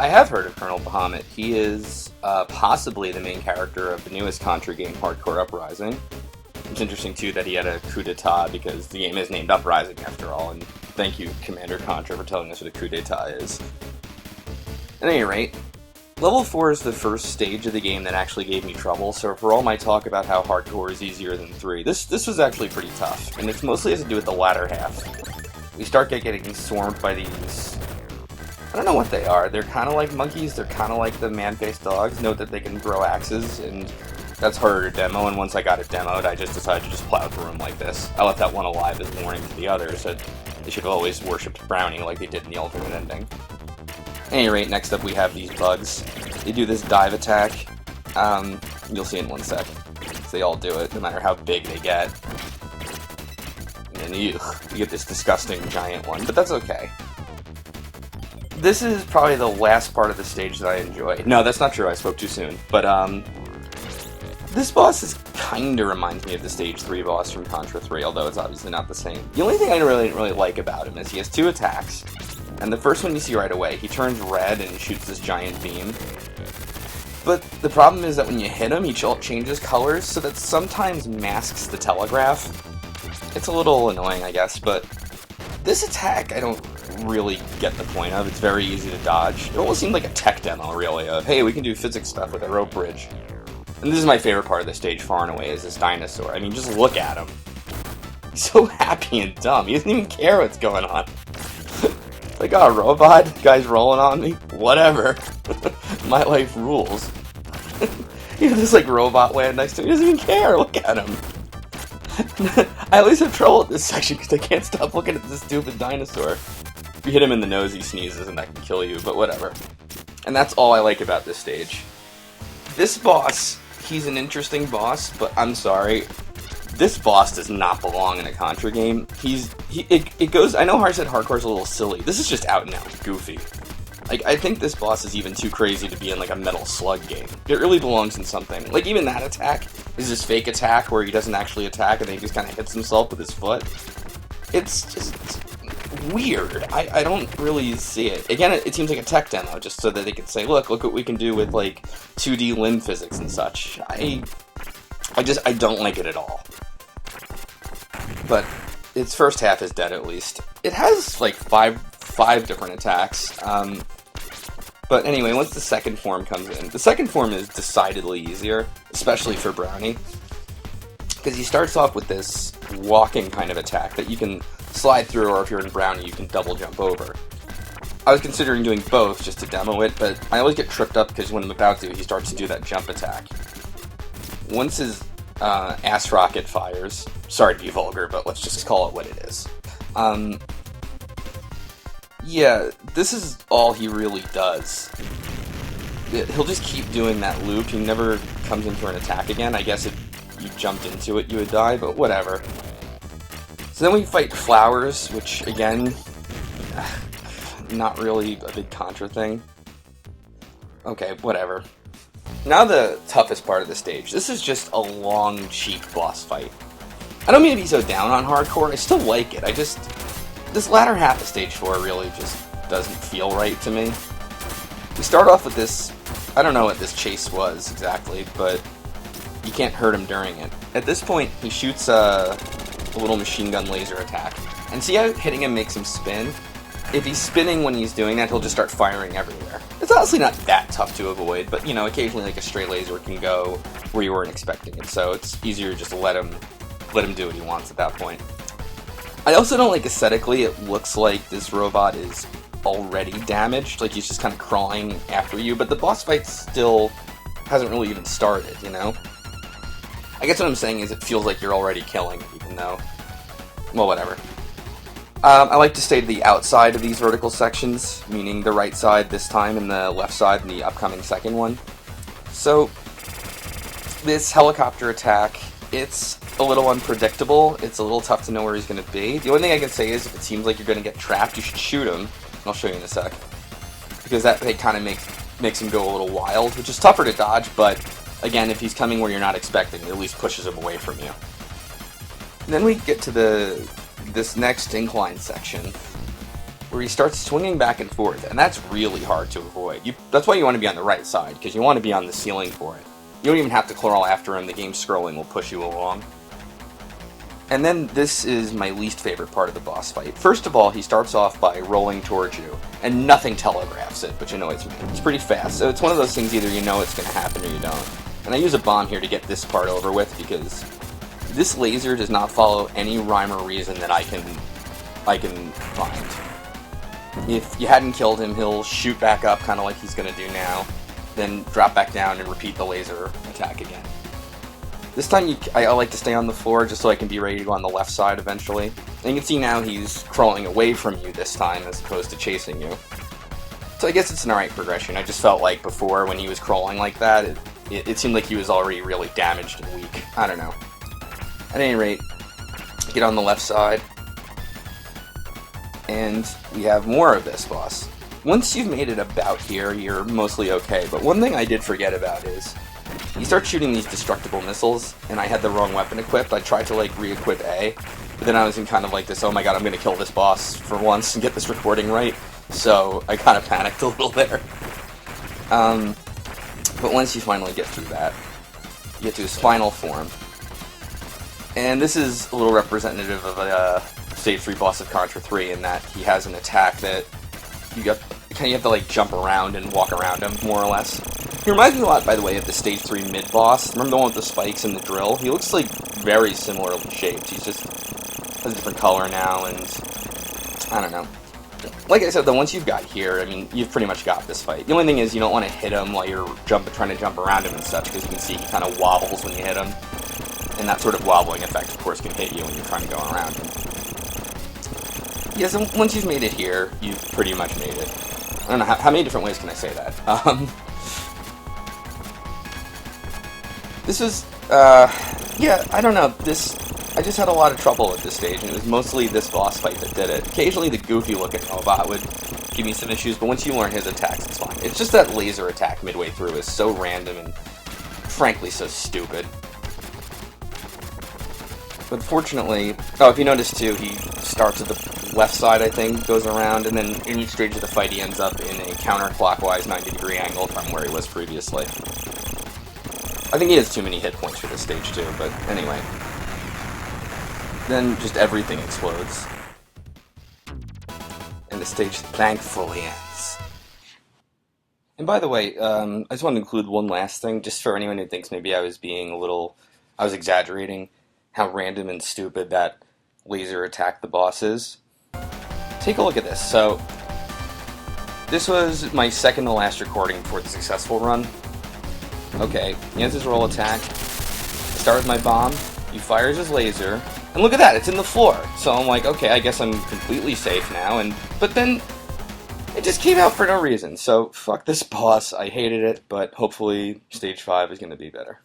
I have heard of Colonel Bahamut. He is possibly the main character of the newest Contra game, Hardcore Uprising. It's interesting, too, that he had a coup d'etat, because the game is named Uprising, after all, and thank you, Commander Contra, for telling us what a coup d'etat is. At any rate, Level 4 is the first stage of the game that actually gave me trouble, so for all my talk about how Hardcore is easier than 3, this was actually pretty tough, and it mostly has to do with the latter half. We start getting swarmed by these... I don't know what they are. They're kind of like monkeys, they're kind of like the man-faced dogs. Note that they can throw axes, and that's harder to demo, and once I got it demoed, I just decided to just plow through them like this. I left that one alive as warning to the others, that they should have always worshipped Brownie like they did in the alternate ending. At any rate, next up we have these bugs. They do this dive attack. You'll see in one sec. They all do it, no matter how big they get. And you get this disgusting giant one, but that's okay. This is probably the last part of the stage that I enjoy. No, that's not true, I spoke too soon. But, this boss kinda reminds me of the Stage 3 boss from Contra 3, although it's obviously not the same. The only thing I really like about him is he has 2 attacks. And the first one you see right away, he turns red and shoots this giant beam. But the problem is that when you hit him, he changes colors, so that sometimes masks the telegraph. It's a little annoying, I guess, but this attack I don't really get the point of. It's very easy to dodge. It almost seemed like a tech demo, really, of, hey, we can do physics stuff with a rope bridge. And this is my favorite part of the stage far and away, is this dinosaur. I mean, just look at him. He's so happy and dumb. He doesn't even care what's going on. Like, oh, robot? Guy's rolling on me? Whatever. My life rules. You have this, like, robot land next to me. He doesn't even care. Look at him. I always have trouble with this section because I can't stop looking at this stupid dinosaur. If you hit him in the nose, he sneezes and that can kill you, but whatever. And that's all I like about this stage. This boss, he's an interesting boss, but I'm sorry. This boss does not belong in a Contra game. It goes, I know I said hardcore's a little silly. This is just out and out goofy. Like, I think this boss is even too crazy to be in, like, a Metal Slug game. It really belongs in something. Like, even that attack is this fake attack where he doesn't actually attack and then he just kind of hits himself with his foot. It's just weird. I don't really see it. Again, it seems like a tech demo, just so that they can say, look what we can do with, like, 2D limb physics and such. I don't like it at all. But its first half is dead, at least. It has, like, five different attacks. But anyway, once the second form comes in, the second form is decidedly easier, especially for Brownie, because he starts off with this walking kind of attack that you can slide through, or if you're in Brownie, you can double jump over. I was considering doing both just to demo it, but I always get tripped up because when I'm about to, he starts to do that jump attack. Once his ass rocket fires, sorry to be vulgar, but let's just call it what it is. Yeah, this is all he really does. He'll just keep doing that loop. He never comes in for an attack again. I guess if you jumped into it, you would die, but whatever. So then we fight Flowers, which, again, not really a big Contra thing. Okay, whatever. Now the toughest part of the stage. This is just a long, cheap boss fight. I don't mean to be so down on hardcore. I still like it. This latter half of Stage 4 really just doesn't feel right to me. We start off with this, I don't know what this chase was exactly, but you can't hurt him during it. At this point, he shoots a little machine gun laser attack. And see how hitting him makes him spin? If he's spinning when he's doing that, he'll just start firing everywhere. It's honestly not that tough to avoid, but, you know, occasionally like a stray laser can go where you weren't expecting it, so it's easier just to let him do what he wants at that point. I also don't like aesthetically, it looks like this robot is already damaged, like he's just kind of crawling after you, but the boss fight still hasn't really even started, you know? I guess what I'm saying is it feels like you're already killing it, even though, well, whatever. I like to stay to the outside of these vertical sections, meaning the right side this time and the left side in the upcoming second one. So, this helicopter attack, it's a little unpredictable, it's a little tough to know where he's going to be. The only thing I can say is if it seems like you're going to get trapped, you should shoot him. I'll show you in a sec. Because that kind of makes him go a little wild, which is tougher to dodge, but again, if he's coming where you're not expecting, it at least pushes him away from you. And then we get to this next incline section. where he starts swinging back and forth, and that's really hard to avoid. That's why you want to be on the right side, because you want to be on the ceiling for it. You don't even have to crawl after him, the game scrolling will push you along. And then this is my least favorite part of the boss fight. First of all, he starts off by rolling towards you, and nothing telegraphs it, which annoys me. It's pretty fast, so it's one of those things either you know it's going to happen or you don't. And I use a bomb here to get this part over with, because this laser does not follow any rhyme or reason that I can find. If you hadn't killed him, he'll shoot back up, kind of like he's going to do now, then drop back down and repeat the laser attack again. This time I like to stay on the floor just so I can be ready to go on the left side eventually. And you can see now he's crawling away from you this time as opposed to chasing you. So I guess it's an alright progression. I just felt like before when he was crawling like that, it seemed like he was already really damaged and weak. I don't know. At any rate, get on the left side. And we have more of this boss. Once you've made it about here, you're mostly okay. But one thing I did forget about is he starts shooting these destructible missiles, and I had the wrong weapon equipped. I tried to, like, re-equip A, but then I was in kind of like this, oh my god, I'm going to kill this boss for once and get this recording right, so I kind of panicked a little there. But once you finally get through that, you get to his final form. And this is a little representative of a Stage 3 boss of Contra 3 in that he has an attack that you have to, like, jump around and walk around him, more or less. He reminds me a lot, by the way, of the Stage 3 mid-boss. Remember the one with the spikes and the drill? He looks, like, very similarly shaped. He's just has a different color now, and I don't know. Like I said, though, once you've got here, I mean, you've pretty much got this fight. The only thing is you don't want to hit him while you're trying to jump around him and such, because you can see he kind of wobbles when you hit him. And that sort of wobbling effect, of course, can hit you when you're trying to go around him. Yes, and once you've made it here, you've pretty much made it. I don't know, how many different ways can I say that? This was, yeah, I don't know, I just had a lot of trouble at this stage, and it was mostly this boss fight that did it. Occasionally the goofy-looking robot would give me some issues, but once you learn his attacks, it's fine. It's just that laser attack midway through is so random and, frankly, so stupid. But fortunately, if you notice too, he starts at the left side, I think, goes around, and then in each stage of the fight he ends up in a counterclockwise 90-degree angle from where he was previously. I think he has too many hit points for this stage too, but anyway. Then just everything explodes. And the stage thankfully ends. And by the way, I just want to include one last thing, just for anyone who thinks maybe I was exaggerating how random and stupid that laser attack the boss is. Take a look at this. So, this was my second to last recording for the successful run. Okay, he ends his roll attack, I start with my bomb, he fires his laser, and look at that, it's in the floor. So I'm like, okay, I guess I'm completely safe now, but then it just came out for no reason. So fuck this boss, I hated it, but hopefully Stage 5 is going to be better.